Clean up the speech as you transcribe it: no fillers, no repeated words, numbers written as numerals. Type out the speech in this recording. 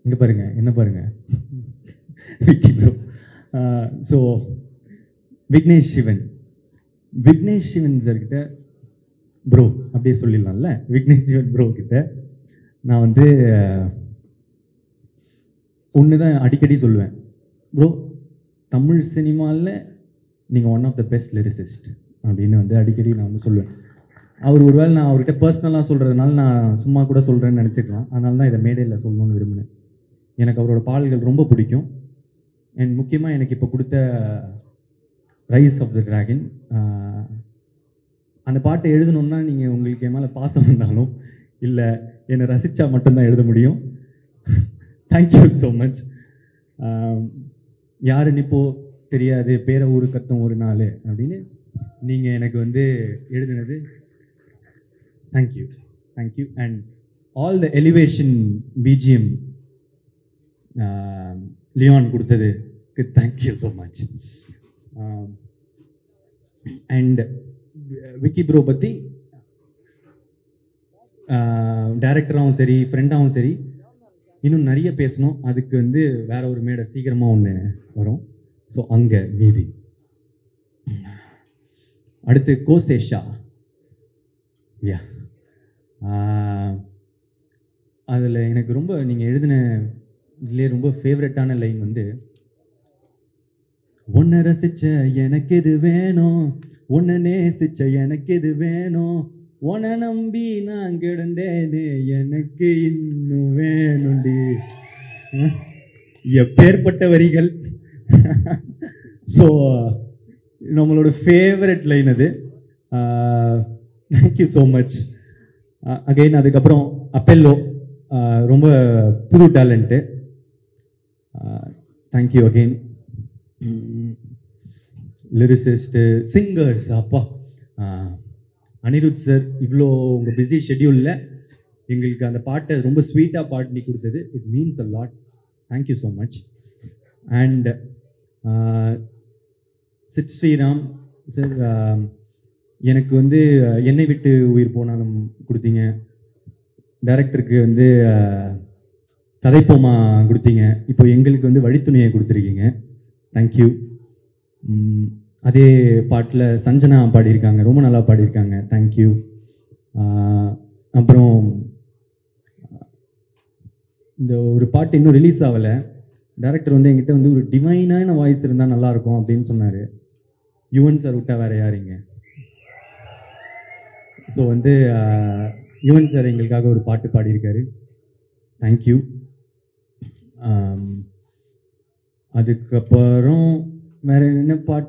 இங்கே பாருங்க, என்ன பாருங்க, விக்கி ப்ரோ. ஸோ விக்னேஷ் சிவன், விக்னேஷ் சிவன் சார்கிட்ட ப்ரோ அப்படியே சொல்லிடலாம்ல. விக்னேஷ் சிவன் ப்ரோ கிட்ட நான் வந்து ஒன்று தான் அடிக்கடி சொல்லுவேன், ப்ரோ தமிழ் சினிமாவில் நீங்கள் one of the best lyricist அப்படின்னு வந்து அடிக்கடி நான் வந்து சொல்லுவேன். அவர் ஒருவேளை நான் அவர்கிட்ட பர்சனலாக சொல்கிறதுனால நான் சும்மா கூட சொல்கிறேன்னு நினச்சிக்கலாம். அதனால தான் இதை மேடையில் சொல்லணும்னு விரும்பினேன். எனக்கு அவரோட பாடல்கள் ரொம்ப பிடிக்கும். அண்ட் முக்கியமாக எனக்கு இப்போ கொடுத்த ரைஸ் ஆஃப் த டிராகன், அந்த பாட்டை எழுதணுன்னா நீங்கள் உங்களுக்கு என் மேலே பாசம் வந்தாலும் இல்லை என்னை ரசித்தா மட்டும்தான் எழுத முடியும். Thank you so much. யாருன்னு இப்போ தெரியாது, பேர ஊரு கத்தம் ஒரு நாள் அப்படின்னு நீங்கள் எனக்கு வந்து எழுதினது, thank you thank you. And all the elevation BGM Leon கொடுத்ததுக்கு thank you so much. And Vicky bro பற்றி டைரக்டராகவும் சரி ஃப்ரெண்டாகவும் சரி இன்னும் நிறைய பேசணும். அதுக்கு வந்து வேற ஒரு மேடை சீக்கிரமாக ஒன்று வரும். ஸோ அங்கே மீதி. அடுத்து கோசேஷா, யா, அதில் எனக்கு ரொம்ப நீங்கள் எழுதின இதுலேயே ரொம்ப ஃபேவரட்டான லைன் வந்து, உன்னை ரசிச்ச எனக்கு இது வேணும், உன்னை நேசிச்ச எனக்கு இது வேணும், உன்னை நம்பி நான் கிடந்தேனே எனக்கு இன்னும் வேணுண்டி. எப்பேற்பட்ட வரிகள். ஸோ நம்மளோட ஃபேவரட் லைன் அது. Thank you so much again. அதுக்கப்புறம் அப்பெல்லோ, ரொம்ப புது talent, thank you again. Lyricist, singers, அப்பா அனிருத் சார் இவ்வளோ உங்கள் பிஸி ஷெட்யூலில் எங்களுக்கு அந்த பாட்டை ரொம்ப ஸ்வீட்டாக பாடி கொடுத்தது, it means a lot. Thank you so much. And Sid Sriram sir, எனக்கு வந்து என்னை விட்டு உயிர் போனாலும் கொடுத்தீங்க, டைரக்டருக்கு வந்து கதைப்போமா கொடுத்தீங்க, இப்போ எங்களுக்கு வந்து வழித்துணையை கொடுத்துருக்கீங்க, தேங்க்யூ. அதே பாட்டில் சஞ்சனா பாடியிருக்காங்க, ரொம்ப நல்லா பாடியிருக்காங்க, தேங்க்யூ. அப்புறம் இந்த ஒரு பாட்டு இன்னும் ரிலீஸ் ஆகலை. டைரக்டர் வந்து என்கிட்ட வந்து ஒரு டிவைனான வாய்ஸ் இருந்தால் நல்லாயிருக்கும் அப்படின்னு சொன்னார். யுவன் சார் விட்டா வேறு யாருங்க. ஸோ வந்து யுவன் சார் எங்களுக்காக ஒரு பாட்டு பாடியிருக்காரு, தேங்க்யூ. அதுக்கப்புறம் வேறு என்ன பாட்டு